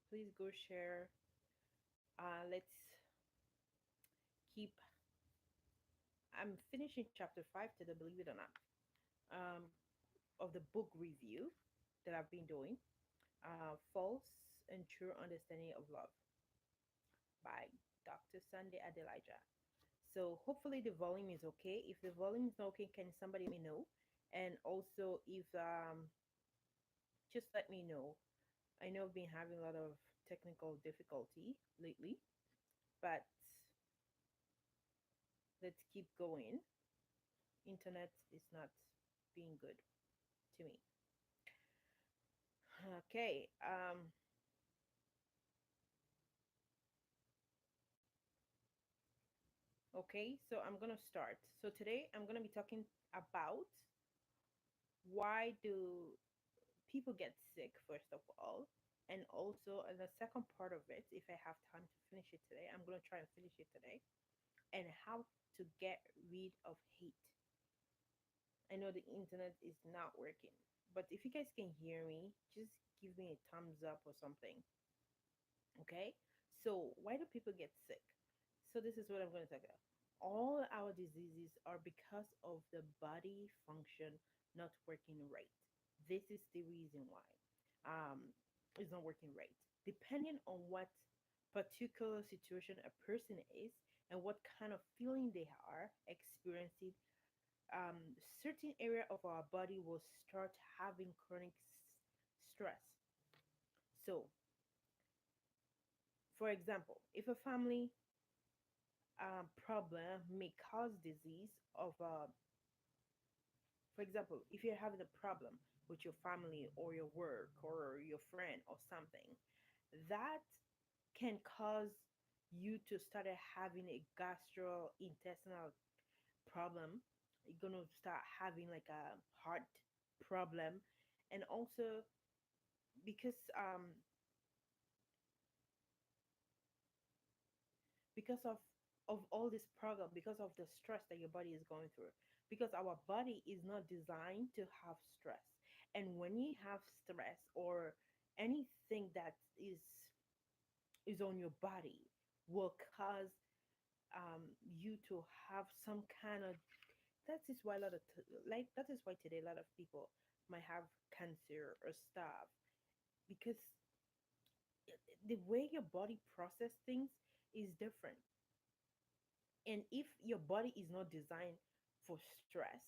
Please go share. Let's keep. I'm finishing chapter 5 today, believe it or not, um, of the book review that I've been doing. False and True Understanding of Love by Dr. Sunday Adelaja. So hopefully the volume is okay. If the volume is not okay, can somebody let me know? And also, if just let me know. I know I've been having a lot of technical difficulty lately, but let's keep going. Internet is not being good to me. Okay. Okay. So I'm gonna start. So today I'm gonna be talking about why do people get sick first of all, and also in the second part of it, if I have time to finish it today, I'm gonna try and finish it today, and how to get rid of hate. I know the internet is not working, but if you guys can hear me, just give me a thumbs up or something. Okay? So, why do people get sick? So, this is what I'm going to talk about. All our diseases are because of the body function not working right. This is the reason why it's not working right. Depending on what particular situation a person is and what kind of feeling they are experiencing, certain area of our body will start having chronic stress. So, for example, if a family problem may cause disease of, for example, if you're having a problem with your family or your work or your friend or something, that can cause you to start having a gastrointestinal problem. You're gonna start having like a heart problem, and also because because of all this problem, because of the stress that your body is going through, because our body is not designed to have stress. And when you have stress or anything that is on your body will cause you to have some kind of, that is why a lot of like that is why today a lot of people might have cancer or stuff, because the way your body process things is different. And if your body is not designed for stress,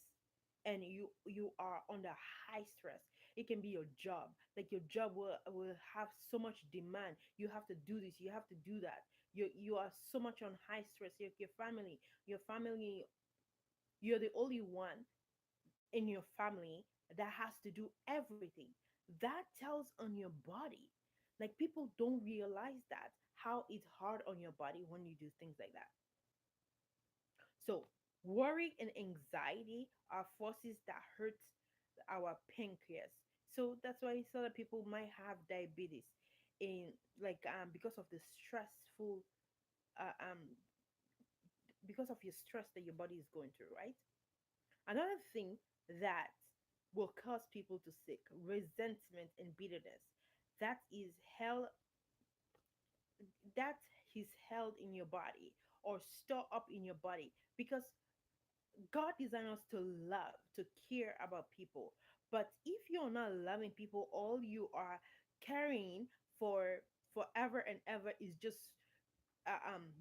and you are under high stress, it can be your job, like your job will have so much demand. You have to do this, you have to do that. You are so much on high stress. Your family, you're the only one in your family that has to do everything. That tells on your body. Like, people don't realize that how it's hard on your body when you do things like that. So, worry and anxiety are forces that hurt our pancreas. So that's why some of people might have diabetes in, like, because of the stressful uh, um because of your stress that your body is going through, right? Another thing that will cause people to sick, resentment and bitterness. That is held that is held in your body or store up in your body, because God designed us to love, to care about people. But if you're not loving people, all you are carrying for forever and ever is just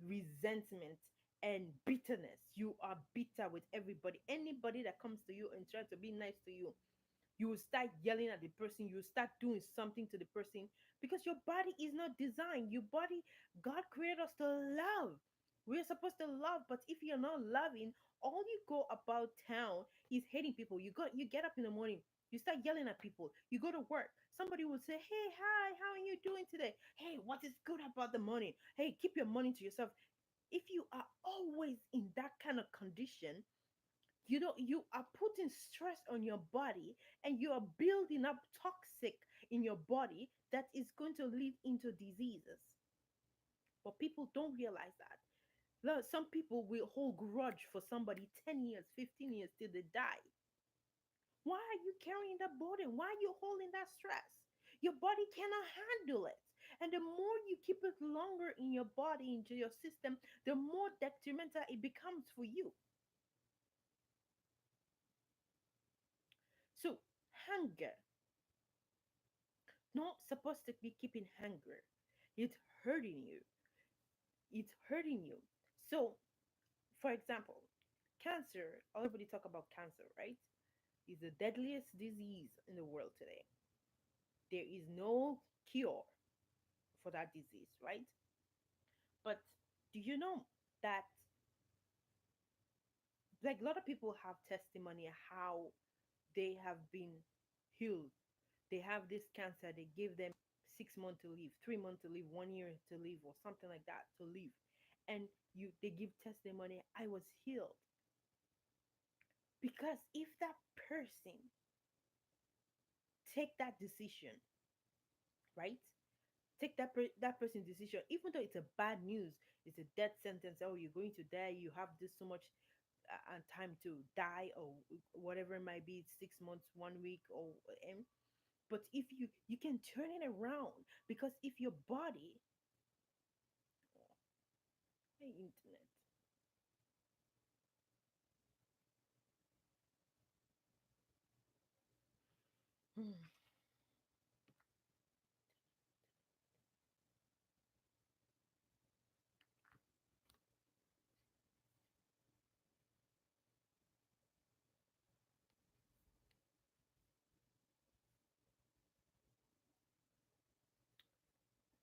resentment and bitterness. You are bitter with everybody. Anybody that comes to you and tries to be nice to you, you will start yelling at the person. You will start doing something to the person, because your body is not designed. Your body, God created us to love. We're supposed to love, but if you're not loving, all you go about town is hating people. You get up in the morning, you start yelling at people. You go to work, somebody will say, "Hey, hi, how are you doing today? Hey, what is good about the money? Hey, keep your money to yourself." If you are always in that kind of condition, you are putting stress on your body, and you are building up toxic in your body that is going to lead into diseases. But people don't realize that. Look, some people will hold grudge for somebody 10 years, 15 years till they die. Why are you carrying that burden? Why are you holding that stress? Your body cannot handle it. And the more you keep it longer in your body, into your system, the more detrimental it becomes for you. So, hunger, not supposed to be keeping hunger. It's hurting you. It's hurting you. So, for example, cancer, everybody talk about cancer, right? Is the deadliest disease in the world today. There is no cure for that disease, right? But do you know that like a lot of people have testimony how they have been healed. They have this cancer, they give them 6 months to live, 3 months to live, 1 year to live, or something like that to live. And you they give testimony, I was healed. Because if that person take that decision, right? Take that person's decision, even though it's a bad news, it's a death sentence. Oh, you're going to die. You have this so much time to die, or whatever it might be. It's 6 months, 1 week, or but if you can turn it around, because if your body, hey internet, Hmm,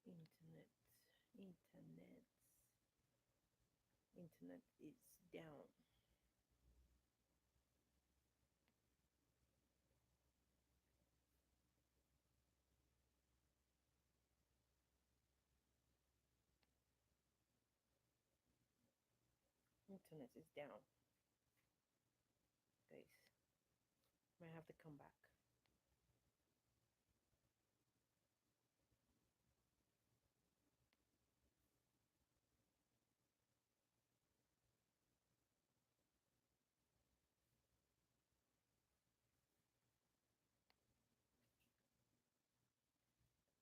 internet, internet, internet is down. Internet is down, guys. Might have to come back.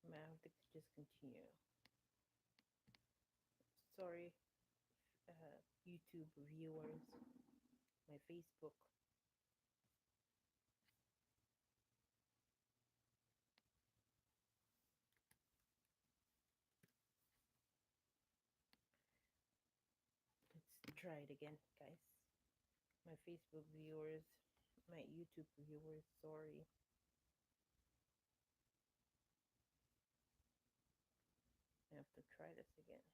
Might have to just continue. Sorry, YouTube viewers, my Facebook. Let's try it again, guys. My Facebook viewers, my YouTube viewers. Sorry, I have to try this again.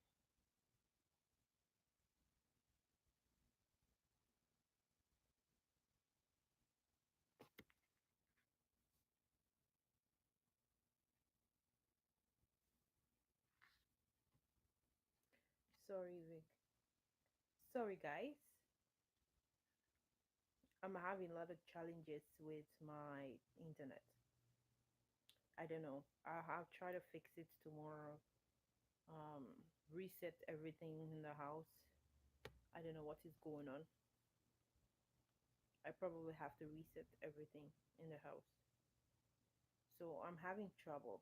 Sorry, Vic. Sorry, guys. I'm having a lot of challenges with my internet. I don't know. I'll try to fix it tomorrow. Um, Reset everything in the house. I don't know what is going on. I probably have to reset everything in the house. So I'm having trouble.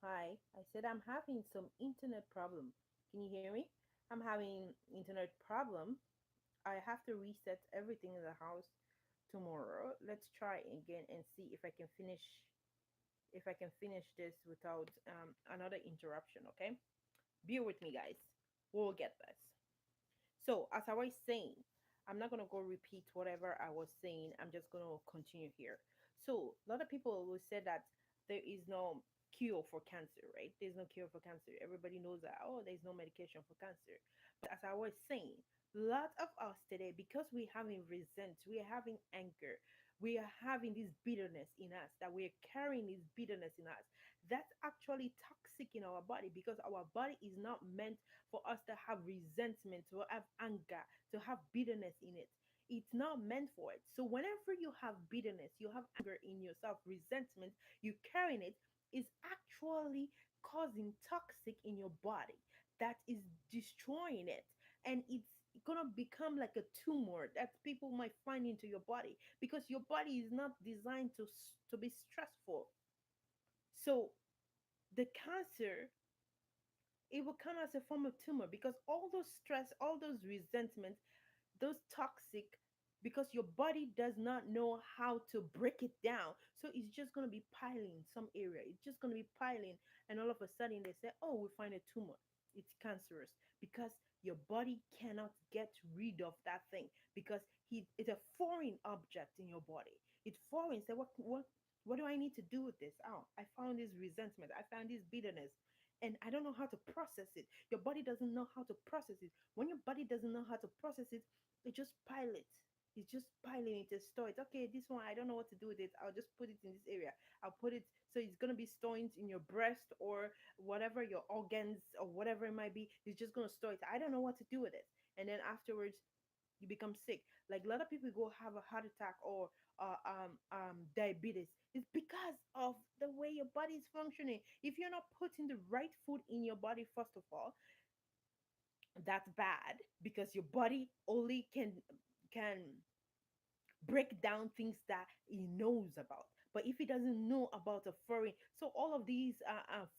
Hi, I said I'm having some internet problem. Can you hear me? I'm having internet problem. I have to reset everything in the house tomorrow. Let's try again and see if I can finish this without another interruption, okay? Bear with me, guys. We'll get this. So, as I was saying, I'm not gonna go repeat whatever I was saying. I'm just gonna continue here. So, a lot of people will say that there is no cure for cancer, right? There's no cure for cancer. Everybody knows that. Oh, there's no medication for cancer. But as I was saying, a lot of us today, because we're having resent, we're having anger, we are having this bitterness in us, that we're carrying this bitterness in us. That's actually toxic in our body, because our body is not meant for us to have resentment, to have anger, to have bitterness in it. It's not meant for it. So whenever you have bitterness, you have anger in yourself, resentment, you carrying it, is actually causing toxic in your body that is destroying it. And it's gonna become like a tumor that people might find into your body, because your body is not designed to be stressful. So the cancer, it will come as a form of tumor because all those stress, all those resentments, those toxic, because your body does not know how to break it down, so it's just going to be piling in some area, it's just going to be piling, and all of a sudden they say, oh, we find a tumor, it's cancerous, because your body cannot get rid of that thing, because it's a foreign object in your body. It's foreign. Say, what do I need to do with this? Oh, I found this resentment, I found this bitterness, and I don't know how to process it. Your body doesn't know how to process it. When your body doesn't know how to process it, it just pile it. It's just piling it to store it. Okay, this one, I don't know what to do with it. I'll just put it in this area. I'll put it, so it's gonna be storing in your breast or whatever, your organs or whatever it might be. It's just gonna store it. I don't know what to do with it. And then afterwards, you become sick. Like a lot of people go have a heart attack or diabetes. It's because of the way your body is functioning. If you're not putting the right food in your body, first of all, that's bad, because your body only can break down things that he knows about. But if he doesn't know about a foreign, so all of these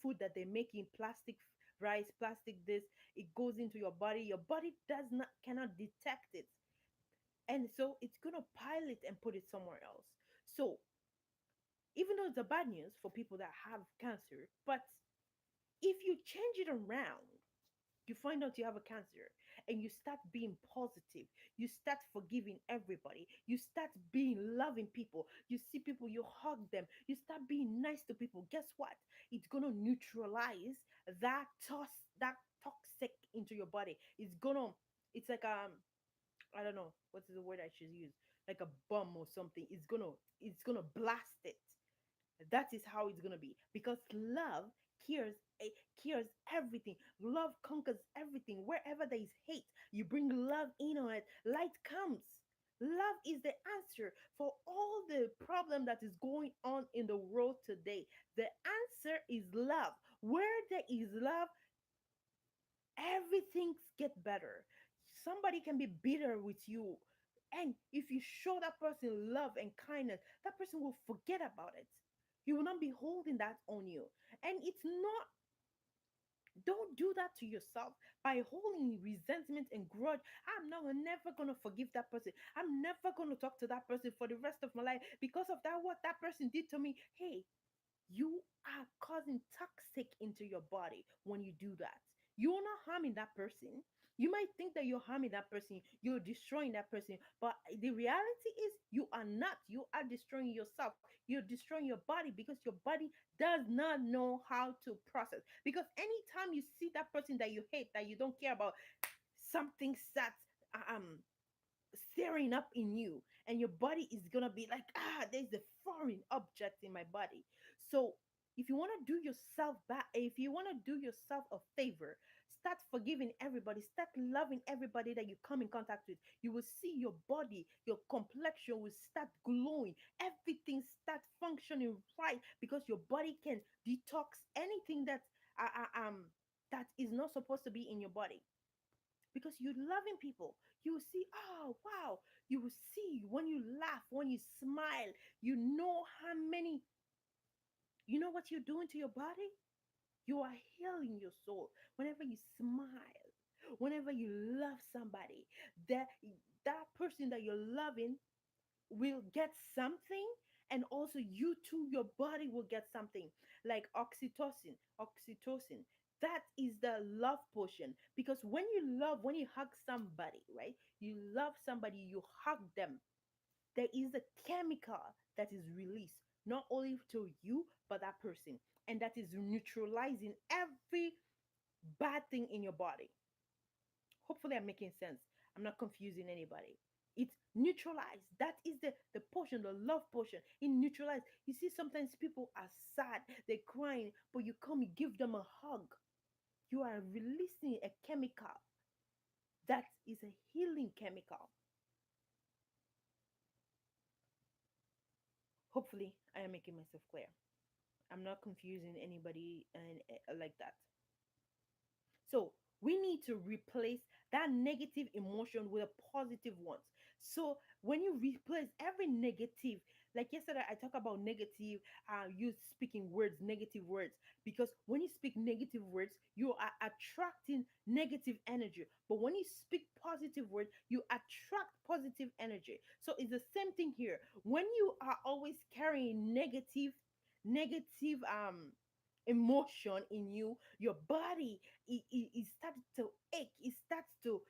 food that they make in plastic, rice, plastic this, it goes into your body. Your body does not cannot detect it, and so it's gonna pile it and put it somewhere else. So even though it's a bad news for people that have cancer, but if you change it around, you find out you have a cancer, and you start being positive, you start forgiving everybody, you start being loving people, you see people, you hug them, you start being nice to people, guess what? It's gonna neutralize that toxic into your body. It's like I don't know what is the word I should use, like a bomb or something. It's gonna blast it. That is how it's gonna be, because love cures, cures everything. Love conquers everything. Wherever there is hate, you bring love in on it, light comes. Love is the answer for all the problem that is going on in the world today. The answer is love. Where there is love, everything get better. Somebody can be bitter with you, and if you show that person love and kindness, that person will forget about it. He will not be holding that on you. And it's not, don't do that to yourself by holding resentment and grudge. I'm never gonna forgive that person. I'm never gonna talk to that person for the rest of my life because of that, what that person did to me. Hey, you are causing toxic into your body when you do that. You're not harming that person. You might think that you're harming that person, you're destroying that person, but the reality is you are not. You are destroying yourself. You're destroying your body, because your body does not know how to process. Because anytime you see that person that you hate, that you don't care about, something starts um stirring up in you, and your body is gonna be like, there's a foreign object in my body. So if you want to do yourself back, if you want to do yourself a favor, start forgiving everybody, start loving everybody that you come in contact with. You will see your body, your complexion will start glowing, everything start functioning right, because your body can detox anything that is not supposed to be in your body, because you're loving people. You will see, oh wow, you will see when you laugh, when you smile, you know how many, you know what you're doing to your body. You are healing your soul whenever you smile, whenever you love somebody. That person that you're loving will get something, and also you too, your body will get something, like oxytocin. That is the love potion, because when you love, when you hug somebody, right, you love somebody, you hug them, there is a chemical that is released, not only to you but that person, and that is neutralizing every bad thing in your body. Hopefully I'm making sense. I'm not confusing anybody. It's neutralized. That is the potion, the love potion. It neutralized. You see, sometimes people are sad, they're crying, but you come, you give them a hug. You are releasing a chemical that is a healing chemical. Hopefully I am making myself clear. I'm not confusing anybody and like that. So we need to replace that negative emotion with a positive one. So when you replace every negative, Like yesterday, I talk about negative, you speaking words, negative words, because when you speak negative words, you are attracting negative energy. But when you speak positive words, you attract positive energy. So it's the same thing here. When you are always carrying negative emotion in you, your body it starts to ache, it starts to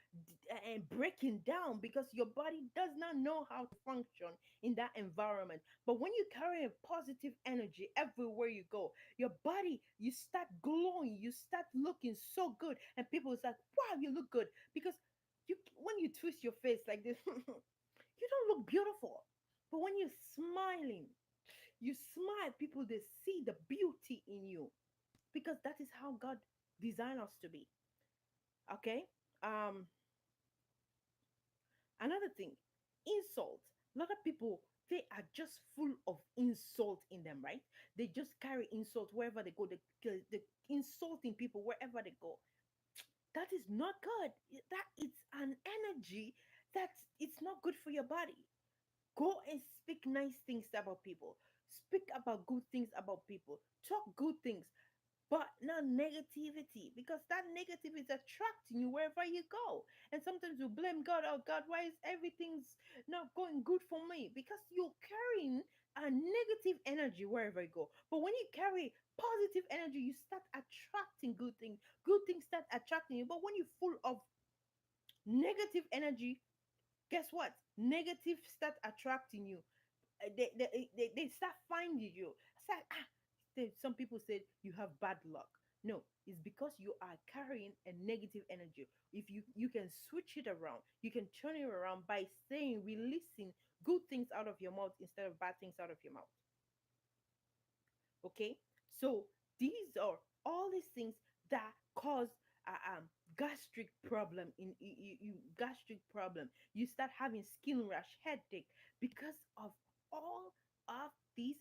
breaking down, because your body does not know how to function in that environment. But when you carry a positive energy everywhere you go, your body, you start glowing, you start looking so good, and people is like, wow, you look good. Because you, when you twist your face like this, you don't look beautiful. But when you're smiling, you smile, people, they see the beauty in you, because that is how God designed us to be. Okay. um Another thing, insult. A lot of people, they are just full of insult in them, right? They just carry insult wherever they go. They insulting people wherever they go. That is not good. That it's an energy that it's not good for your body. Go and speak nice things about people. Speak about good things about people. Talk good things, but not negativity, because that negative is attracting you wherever you go. And sometimes you blame God. Oh God, why is everything's not going good for me? Because you're carrying a negative energy wherever you go. But when you carry positive energy, you start attracting good things. Good things start attracting you. But when you're full of negative energy, guess what? Negative start attracting you. They start finding you. It's like, some people said you have bad luck. No, it's because you are carrying a negative energy. If you can switch it around, you can turn it around by saying, releasing good things out of your mouth instead of bad things out of your mouth. Okay, so these are all these things that cause gastric problem in gastric problem. You start having skin rash, headache, because of all of these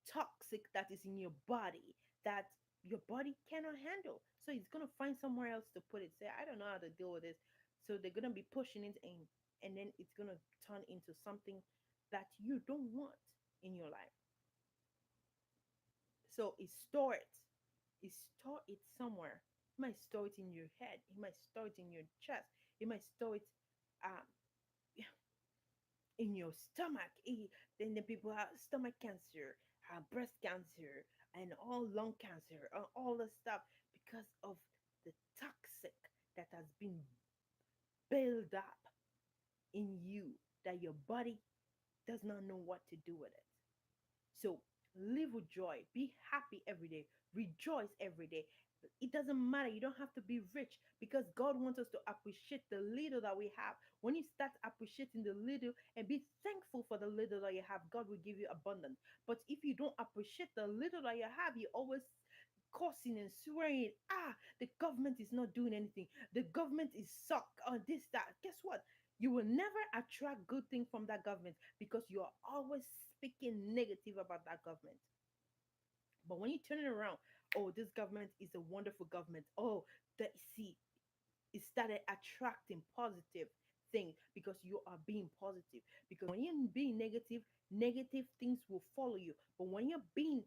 toxic that is in your body, that your body cannot handle. So it's gonna find somewhere else to put it. Say, I don't know how to deal with this. So they're gonna be pushing it, and then it's gonna turn into something that you don't want in your life. So it store it. It store it somewhere. You might store it in your head. You might store it in your chest. You might store it um, in your stomach. Then the people have stomach cancer, breast cancer, and all lung cancer, and all the stuff, because of the toxic that has been built up in you, that your body does not know what to do with it. So live with joy. Be happy every day. Rejoice every day. It doesn't matter. You don't have to be rich, because God wants us to appreciate the little that we have. When you start appreciating the little and be thankful for the little that you have, God will give you abundance. But if you don't appreciate the little that you have, you always cursing and swearing, the government is not doing anything. The government is suck on this, that. Guess what? You will never attract good thing from that government, because you are always speaking negative about that government. But when you turn it around, oh, this government is a wonderful government. Oh, that, see, it started attracting positive things, because you are being positive. Because when you're being negative, negative things will follow you. But when you're being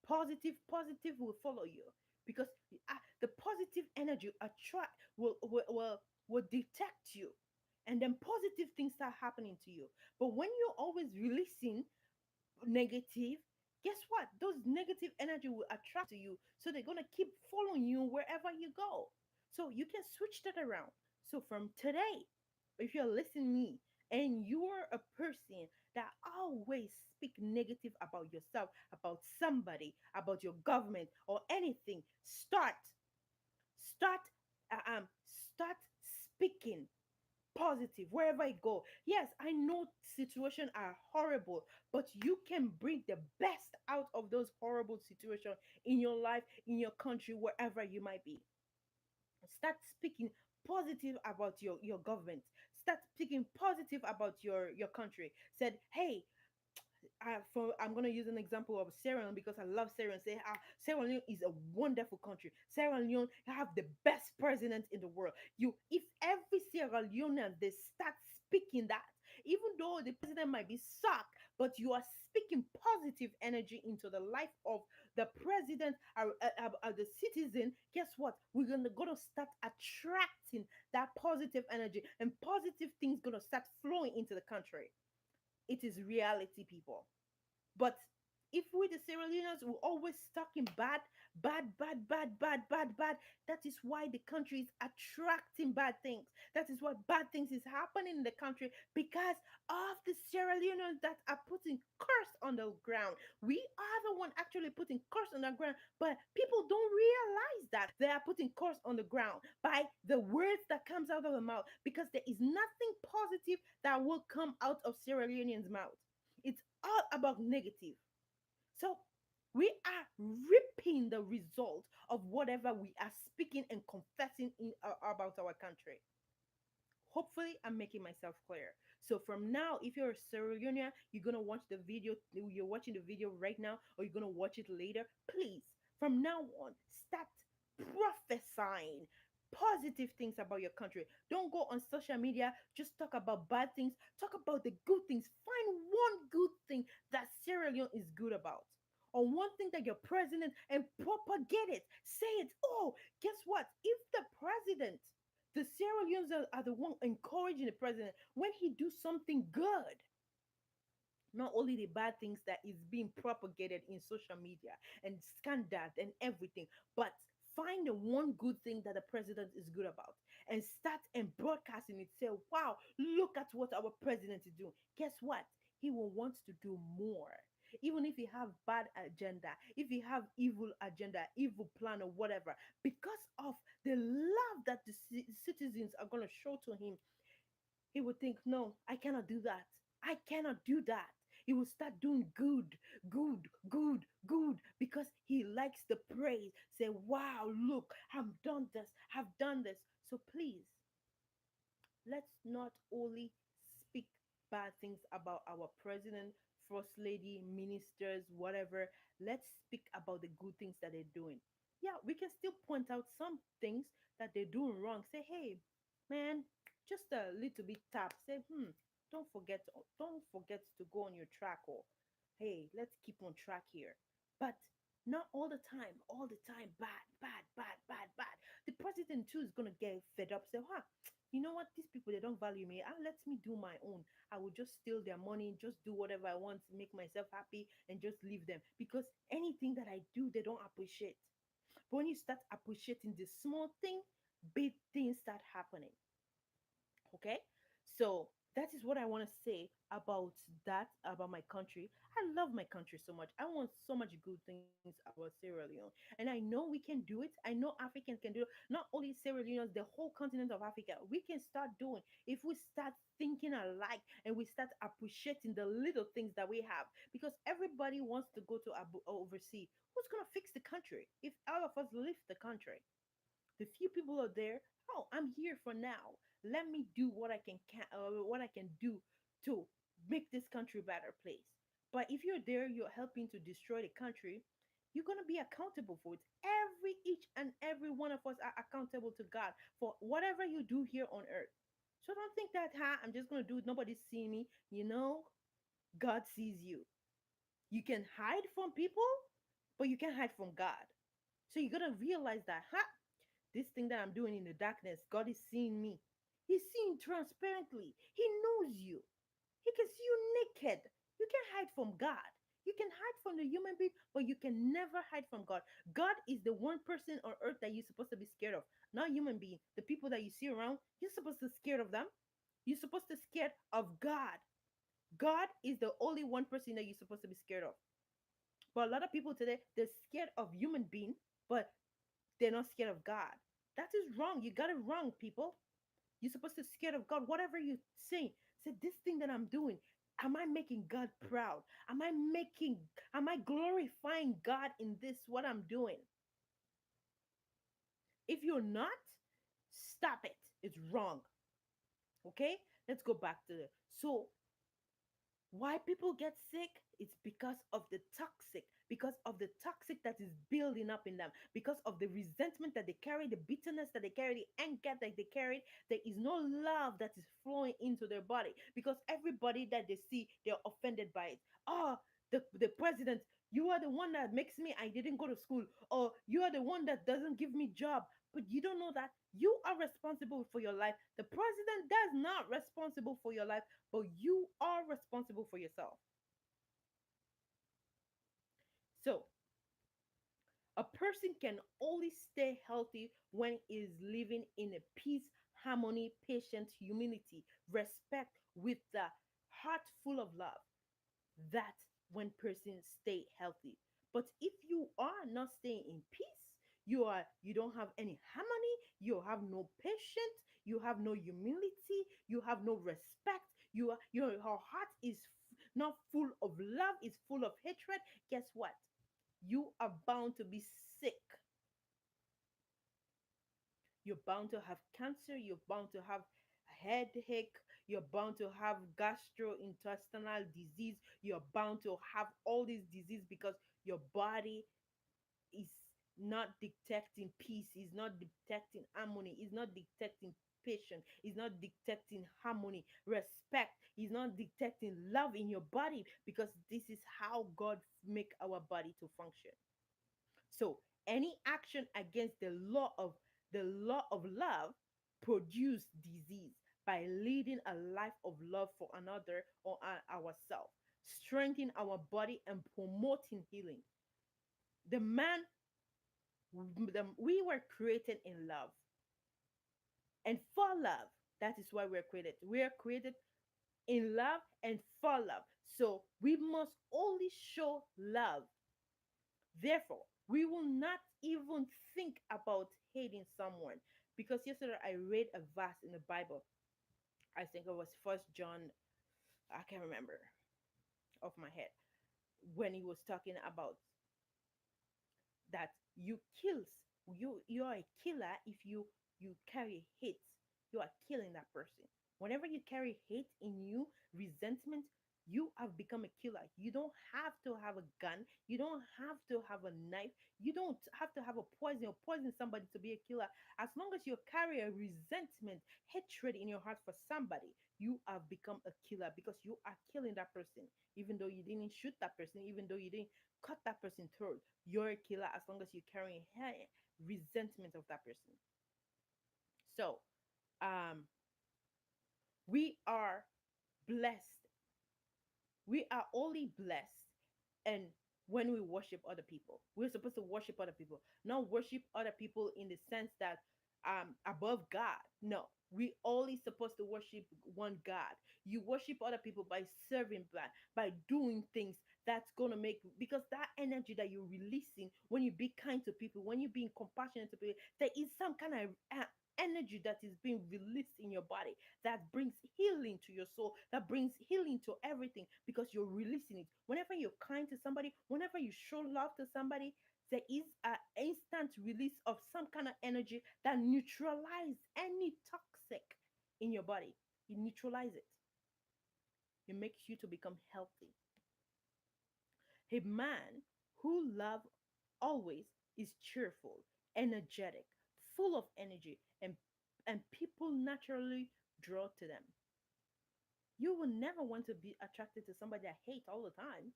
positive, positive will follow you, because the positive energy attract will detect you, and then positive things start happening to you. But when you're always releasing negative, guess what? Those negative energy will attract to you, so they're gonna keep following you wherever you go. So you can switch that around. So from today, if you're listening to me and you're a person that always speak negative about yourself, about somebody, about your government or anything, start start speaking positive wherever I go. Yes, I know situations are horrible, but you can bring the best out of those horrible situations in your life, in your country, wherever you might be. Start speaking positive about your government. Start speaking positive about your country. Said, hey, I'm gonna use an example of Sierra Leone, because I love Sierra Leone. Say, Sierra Leone is a wonderful country. Sierra Leone have the best president in the world. If every Sierra Leonean they start speaking that, even though the president might be sucked, but you are speaking positive energy into the life of the president or the citizen. Guess what? We're gonna start attracting that positive energy, and positive things gonna start flowing into the country. It is reality, people. But if we, the Sierra Leoneans, will always stuck in bad, bad, bad, bad, bad, bad, bad, that is why the country is attracting bad things. That is why bad things is happening in the country, because of the Sierra Leoneans that are putting curse on the ground. We are the one actually putting curse on the ground, but people don't realize that they are putting curse on the ground by the words that comes out of the mouth, because there is nothing positive that will come out of Sierra Leoneans' mouth. It's all about negative. So we are reaping the result of whatever we are speaking and confessing about our country. Hopefully, I'm making myself clear. So from now, if you're a Sierra Leonean, you're gonna watch the video. You're watching the video right now, or you're gonna watch it later. Please, from now on, start prophesying positive things about your country. Don't go on social media just talk about bad things. Talk about the good things. Find one good thing that Sierra Leone is good about, or one thing that your president, and propagate it. Say it. Oh, guess what? If the president, the Sierra Leoneans are the one encouraging the president when he do something good, not only the bad things that is being propagated in social media and scandal and everything, but find the one good thing that the president is good about and start and broadcasting it. Say, wow, look at what our president is doing. Guess what? He will want to do more. Even if he have bad agenda, if he have evil agenda, evil plan or whatever, because of the love that the citizens are going to show to him, he would think, no, I cannot do that. I cannot do that. He will start doing good, good, good, good, because he likes the praise. Say, wow, look, I've done this, I've done this. So please, let's not only speak bad things about our president, first lady, ministers, whatever. Let's speak about the good things that they're doing. Yeah, we can still point out some things that they're doing wrong. Say, hey, man, just a little bit tap. Say, don't forget to go on your track, or hey, let's keep on track here. But not all the time, bad, bad, bad, bad, bad. The president too is gonna get fed up. Say, huh, you know what? These people, they don't value me. Ah, let me do my own. I will just steal their money, just do whatever I want to make myself happy, and just leave them. Because anything that I do, they don't appreciate. But when you start appreciating the small thing, big things start happening. Okay, so that is what I want to say about that, about my country. I love my country so much. I want so much good things about Sierra Leone, and I know we can do it. I know Africans can do it. Not only Sierra Leoneans, the whole continent of Africa, we can start doing if we start thinking alike and we start appreciating the little things that we have, because everybody wants to go to overseas. Who's going to fix the country if all of us leave the country? The few people are there. Oh, I'm here for now. Let me do what I can do to make this country a better place. But if you're there, you're helping to destroy the country. You're gonna be accountable for it. Each and every one of us are accountable to God for whatever you do here on earth. So don't think that, I'm just gonna do it. Nobody's seeing me. God sees you. You can hide from people, but you can't hide from God. So you gotta realize that, this thing that I'm doing in the darkness, God is seeing me. He's seeing transparently. He knows you. He can see you naked. You can hide from God. You can hide from the human being, but you can never hide from God. God is the one person on earth that you're supposed to be scared of, not human being. The people that you see around, you're supposed to be scared of them. You're supposed to be scared of God. God is the only one person that you're supposed to be scared of. But a lot of people today, they're scared of human being, but they're not scared of God. That is wrong. You got it wrong, people. You're supposed to be scared of God. Whatever you say this thing that I'm doing, am I making God proud? Am I glorifying God in this, what I'm doing? If you're not, stop it. It's wrong. Okay? Let's go back to it. So why people get sick? It's because of the toxic. because of the toxic that is building up in them, because of the resentment that they carry, the bitterness that they carry, the anger that they carry. There is no love that is flowing into their body because everybody that they see, they're offended by it. Oh, the president, you are the one that makes me, I didn't go to school, or you are the one that doesn't give me job. But you don't know that you are responsible for your life. The president does not responsible for your life, but you are responsible for yourself. So a person can only stay healthy when is living in a peace, harmony, patience, humility, respect, with the heart full of love. That when persons stay healthy. But if you are not staying in peace, you don't have any harmony, you have no patience, you have no humility, you have no respect, your heart is not full of love, is full of hatred. Guess what? You are bound to be sick. You're bound to have cancer, you're bound to have a headache, you're bound to have gastrointestinal disease, you're bound to have all these disease because your body is not detecting peace, is not detecting harmony, is not detecting patience, is not detecting harmony, respect, is not detecting love in your body, because this is how God make our body to function. So any action against the law of love produce disease by leading a life of love for another or ourselves, strengthening our body and promoting healing. The man, we were created in love and for love. That is why we're created. We are created in love and for love. So we must only show love. Therefore, we will not even think about hating someone. Because yesterday I read a verse in the Bible. I think it was First John. I can't remember off my head, when he was talking about that you are a killer if you carry hate. You are killing that person. Whenever you carry hate in you, resentment, you have become a killer. You don't have to have a gun, you don't have to have a knife, you don't have to have a poison or poison somebody to be a killer. As long as you carry a resentment, hatred in your heart for somebody, you have become a killer, because you are killing that person. Even though you didn't shoot that person, even though you didn't cut that person throat, you're a killer as long as you're carrying resentment of that person. So, we are blessed. We are only blessed, and when we worship other people, we're supposed to worship other people, not worship other people in the sense that above God. No, we only supposed to worship one God. You worship other people by serving, by doing things that's gonna make, because that energy that you're releasing when you be kind to people, when you're being compassionate to people, there is some kind of energy that is being released in your body that brings healing to your soul, that brings healing to everything, because you're releasing it. Whenever you're kind to somebody, whenever you show love to somebody, there is an instant release of some kind of energy that neutralize any toxic in your body. You neutralize it. It makes you to become healthy. A man who love always is cheerful, energetic, full of energy, and people naturally draw to them. You will never want to be attracted to somebody that hate all the time.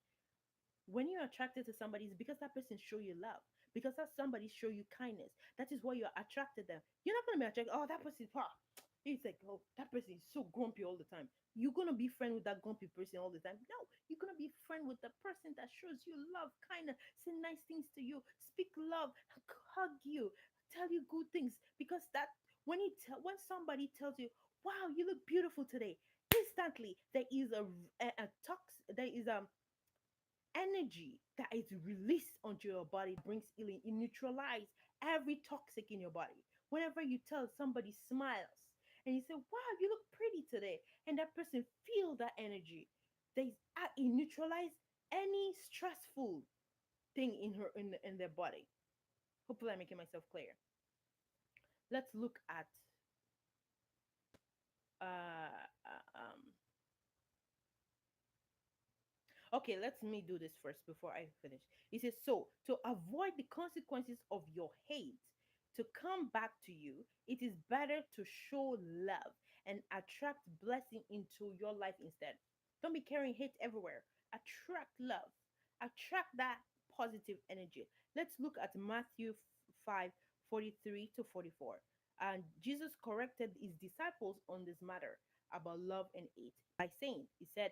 When you're attracted to somebody, it's because that person show you love, because that somebody show you kindness. That is why you're attracted to them. You're not going to be attracted, oh, that person, it's like, oh, that person is so grumpy all the time. You're going to be friend with that grumpy person all the time? No, you're going to be friend with the person that shows you love, kindness, say nice things to you, speak love, hug you, tell you good things. Because that, when somebody tells you, wow, you look beautiful today, instantly there is a there is energy that is released onto your body, brings healing. It neutralizes every toxic in your body. Whenever you tell somebody smiles and you say, wow, you look pretty today, and that person feel that energy, they it neutralize any stressful thing in their body. Hopefully I'm making myself clear. Let's look at uh, uh, um, Okay, let me do this first before I finish. He says, so to avoid the consequences of your hate to come back to you, it is better to show love and attract blessing into your life instead. Don't be carrying hate everywhere. Attract love, attract that positive energy. Let's look at Matthew 5:43 to 44. And Jesus corrected his disciples on this matter about love and hate by saying, he said,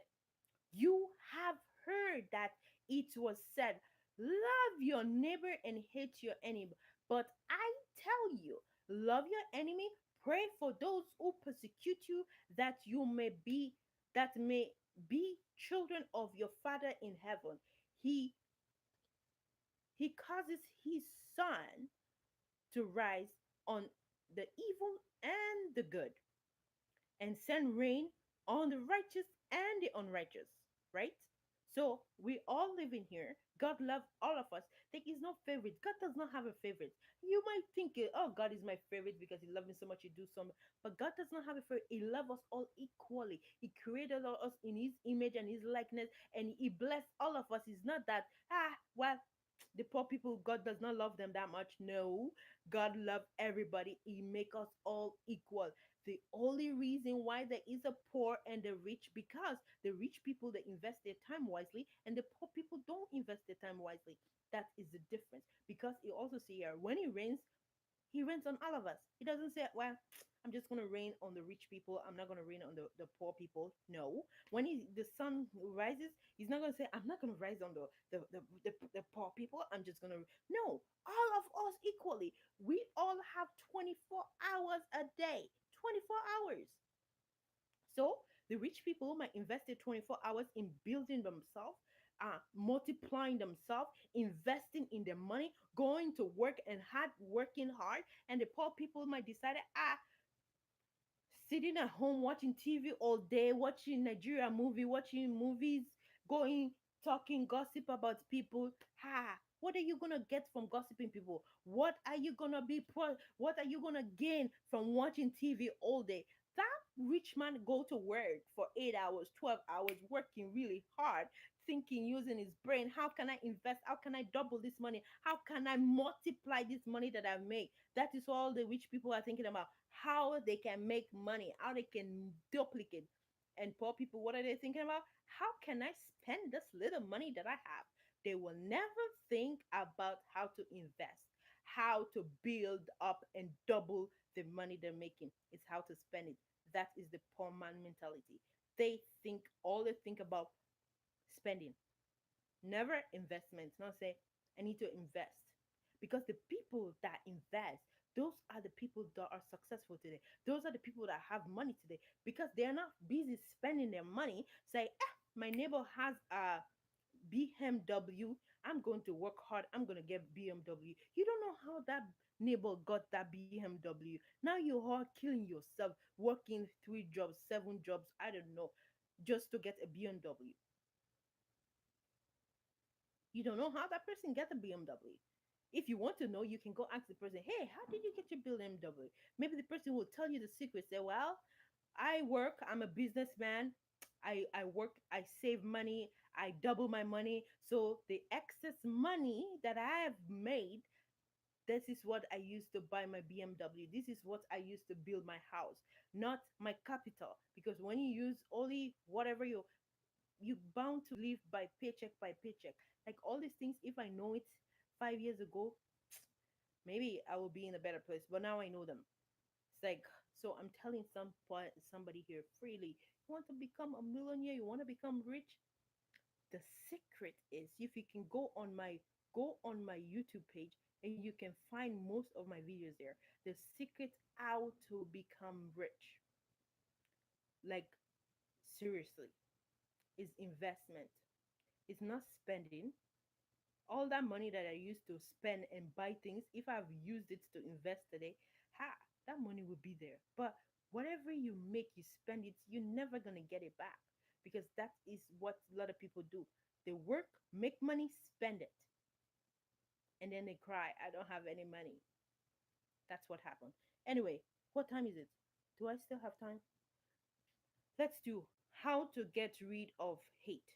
you have heard that it was said, love your neighbor and hate your enemy. But I tell you, love your enemy, pray for those who persecute you, that you may be that may be children of your Father in heaven. He he causes his sun to rise on the evil and the good, and send rain on the righteous and the unrighteous, right? So we all live in here. God loves all of us. There is no favorite. God does not have a favorite. You might think, oh, God is my favorite because He loves me so much. He do so much, but God does not have a favorite. He loves us all equally. He created us in His image and His likeness, and He blessed all of us. It's not that well, the poor people, God does not love them that much. No, God loves everybody. He make us all equal. The only reason why there is a poor and the rich, because the rich people, they invest their time wisely, and the poor people don't invest their time wisely. That is the difference. Because you also see here, when it rains, he rains on all of us. He doesn't say, well, I'm just going to rain on the rich people. I'm not going to rain on the poor people. No. When the sun rises, he's not going to say, I'm not going to rise on the poor people. I'm just going to. No. All of us equally. We all have 24 hours a day. 24 hours. So the rich people might invest their 24 hours in building themselves, multiplying themselves, investing in their money, going to work and working hard. And the poor people might decide, sitting at home watching TV all day, watching Nigeria movie, watching movies, going talking gossip about people. What are you gonna get from gossiping people? What are you gonna what are you gonna gain from watching TV all day? That rich man go to work for 8 hours, 12 hours, working really hard, thinking, using his brain. How can I invest? How can I double this money? How can I multiply this money that I've made? That is all the rich people are thinking about, how they can make money, how they can duplicate. And poor people, what are they thinking about? How can I spend this little money that I have? They will never think about how to invest, how to build up and double the money they're making. It's how to spend it. That is the poor man mentality. They think about spending, never investments. Not say, I need to invest. Because the people that invest, those are the people that are successful today. Those are the people that have money today, because they're not busy spending their money. Say, my neighbor has a BMW. I'm going to work hard. I'm going to get BMW. You don't know how that neighbor got that BMW. Now you are killing yourself, working 3 jobs, 7 jobs, I don't know, just to get a BMW. You don't know how that person got a BMW. If you want to know, you can go ask the person, hey, how did you get your BMW? Maybe the person will tell you the secret. Say, well, I work, I'm a businessman. I work, I save money, I double my money. So the excess money that I have made, this is what I used to buy my BMW. This is what I used to build my house, not my capital. Because when you use only whatever you bound to live by paycheck. Like all these things, if I know it 5 years ago, maybe I will be in a better place. But now I know them. It's like, so I'm telling somebody here freely. You want to become a millionaire? You want to become rich? The secret is, if you can go on my YouTube page, and you can find most of my videos there. The secret how to become rich. Like seriously, is investment. It's not spending all that money that I used to spend and buy things. If I've used it to invest today, that money will be there. But whatever you make, you spend it, you're never gonna get it back, because that is what a lot of people do. They work, make money, spend it, and then they cry, I don't have any money. That's what happened. Anyway, what time is it? Do I still have time? Let's do how to get rid of hate.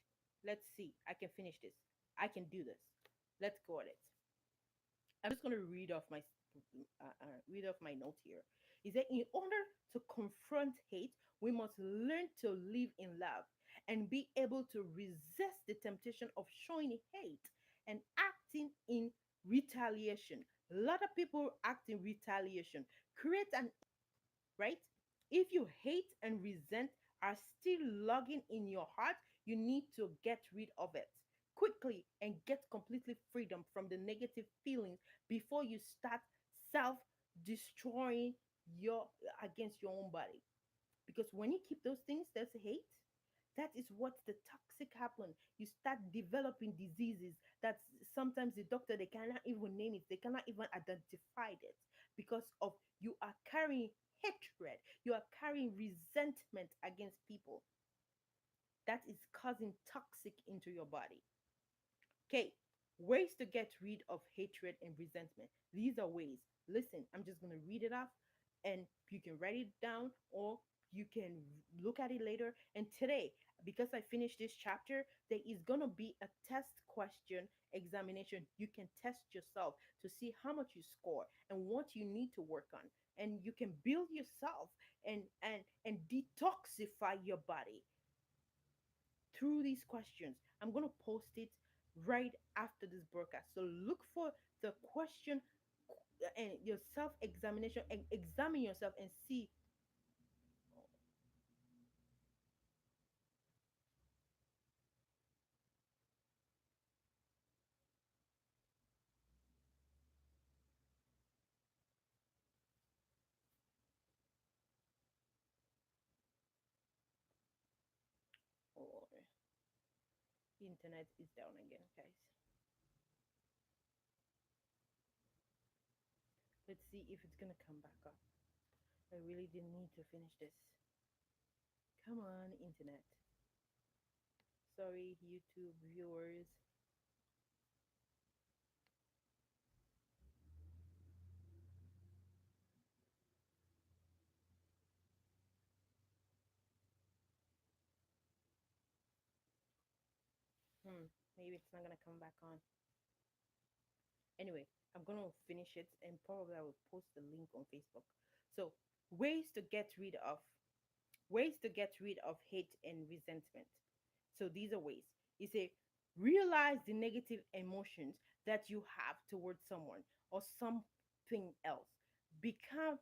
Let's see. I can finish this. I can do this. Let's go at it. I'm just going to read off my note here. Is that in order to confront hate, we must learn to live in love and be able to resist the temptation of showing hate and acting in retaliation. A lot of people act in retaliation. Create an right? If you hate and resent are still logging in your heart, you need to get rid of it quickly and get completely freedom from the negative feelings before you start self destroying your against your own body. Because when you keep those things, that's hate. That is what the toxic happen. You start developing diseases that sometimes the doctor they cannot even name it. They cannot even identify it because of you are carrying hatred. You are carrying resentment against people. That is causing toxic into your body. Okay, ways to get rid of hatred and resentment. These are ways. Listen, I'm just going to read it off and you can write it down or you can look at it later. And today, because I finished this chapter, there is going to be a test question examination. You can test yourself to see how much you score and what you need to work on. And you can build yourself and detoxify your body through these questions. I'm going to post it right after this broadcast. So look for the question and your self examination and examine yourself and see. Oh, internet is down again, guys. Let's see if it's going to come back up. I really didn't need to finish this. Come on, internet. Sorry, YouTube viewers. Maybe it's not going to come back on. Anyway, I'm going to finish it and probably I will post the link on Facebook. So, ways to get rid of hate and resentment. So these are ways. You say realize the negative emotions that you have towards someone or something else. Become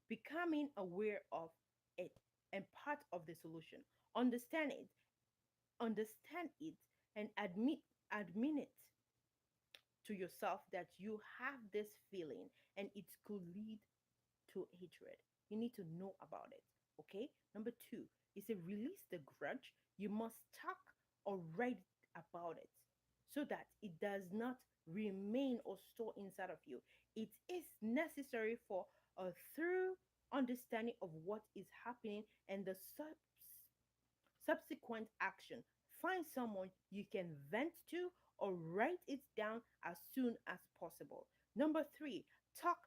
becoming aware of it and part of the solution. Understand it, understand it, and admit it to yourself that you have this feeling and it could lead to hatred. You need to know about it. Okay. Number two is to release the grudge. You must talk or write about it so that it does not remain or store inside of you. It is necessary for a thorough understanding of what is happening and the subsequent action. Find someone you can vent to or write it down as soon as possible. Number three, talk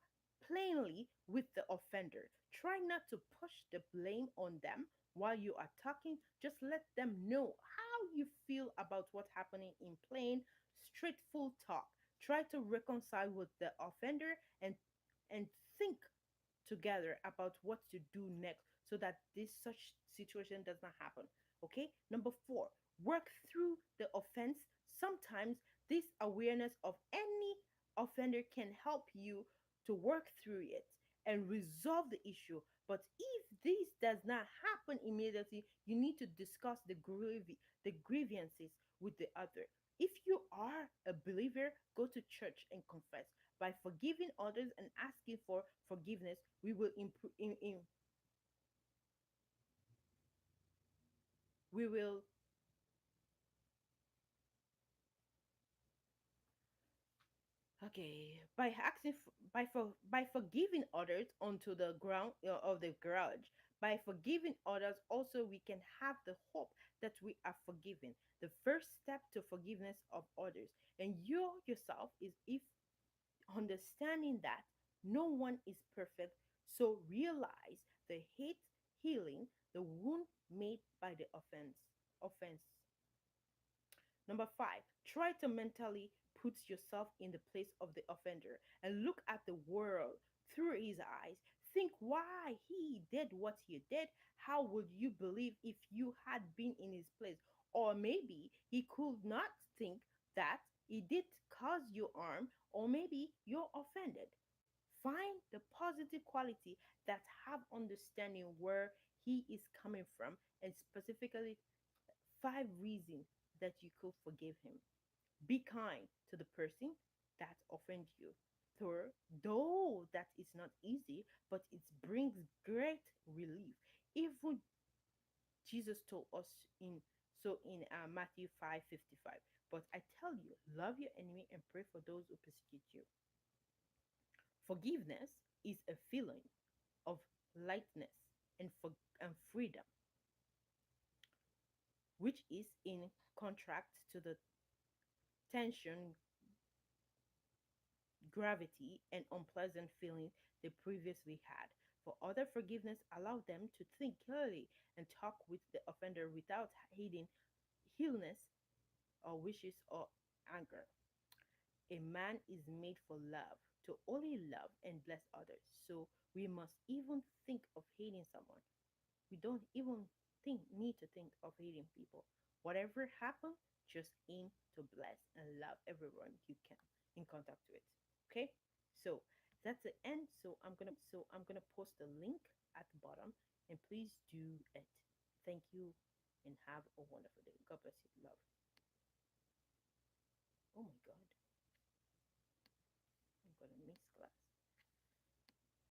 plainly with the offender. Try not to push the blame on them while you are talking. Just let them know how you feel about what's happening in plain, straightforward talk. Try to reconcile with the offender and think together about what to do next so that this such situation does not happen. Okay. Number four, work through the offense. Sometimes this awareness of any offender can help you to work through it and resolve the issue. But if this does not happen immediately, you need to discuss the grievances with the other. If you are a believer, go to church and confess. By forgiving others and asking for forgiveness, we will improve. We will okay by forgiving others onto the ground of the grudge. By forgiving others, also we can have the hope that we are forgiven. The first step to forgiveness of others and you yourself is if understanding that no one is perfect. So realize the hate healing the wound made by the offense. Number five, try to mentally put yourself in the place of the offender and look at the world through his eyes. Think why he did what he did. How would you believe if you had been in his place? Or maybe he could not think that he did cause you harm, or maybe you're offended. Find the positive quality that have understanding where he is coming from, and specifically five reasons that you could forgive him. Be kind to the person that offend you. Third, though that is not easy, but it brings great relief. Even Jesus told us in Matthew 5:55. But I tell you, love your enemy and pray for those who persecute you. Forgiveness is a feeling of lightness and freedom, which is in contrast to the tension, gravity, and unpleasant feeling they previously had. For other, forgiveness allow them to think clearly and talk with the offender without hiding illness or wishes or anger. A man is made for love, to only love and bless others. So we must even think of hating someone. We don't even need to think of hating people. Whatever happens, just aim to bless and love everyone you can in contact with. Okay? So that's the end. I'm gonna post the link at the bottom, and please do it. Thank you and have a wonderful day. God bless you. Love. Oh my god. I'm gonna miss class.